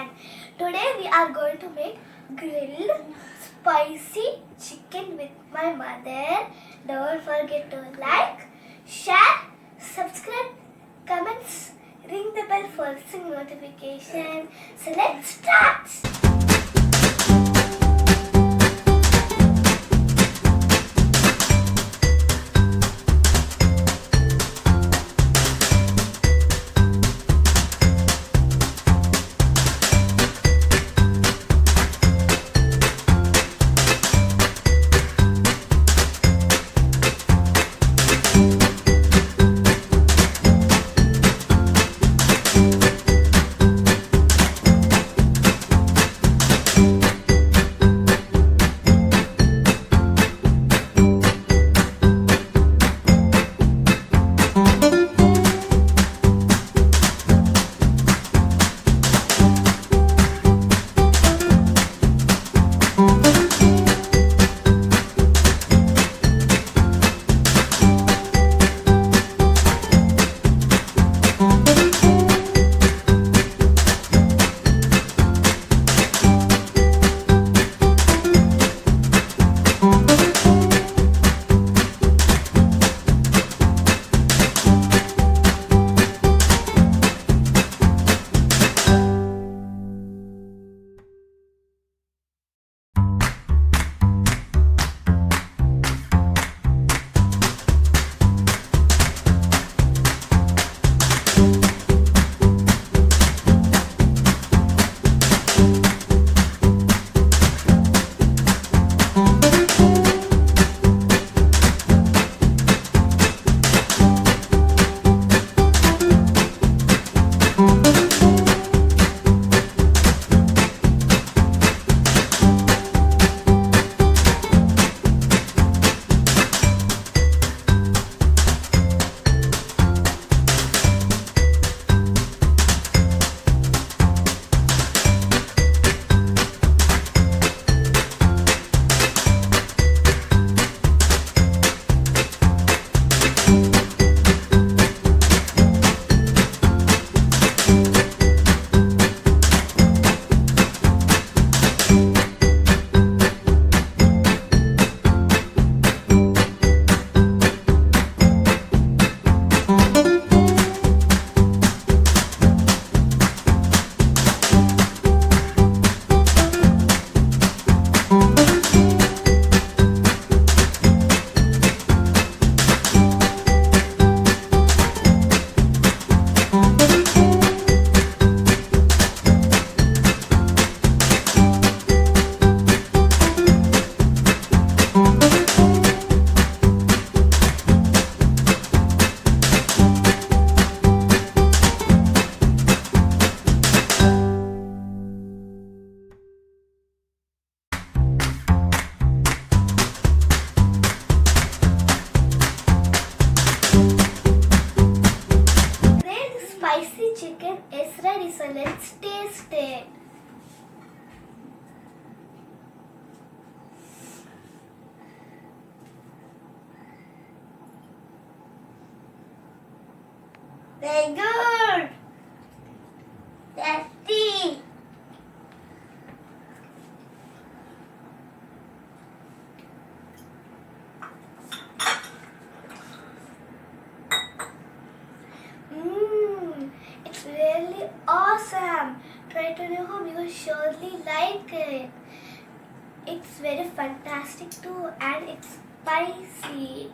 Wonderland. Today we are going to make grilled spicy chicken with my mother. Don't forget to like, share, subscribe, comments, ring the bell for receive notification. So let's start. Spicy chicken is ready, so let's taste it. Very good. Tasty. It's really awesome. Try it on your home. You will surely like it. It's very fantastic too, and it's spicy.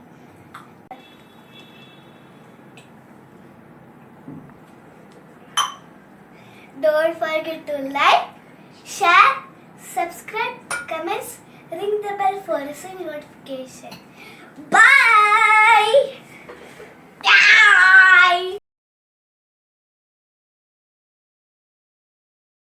Don't forget to like, share, subscribe, comments, ring the bell for receive notification. Bye!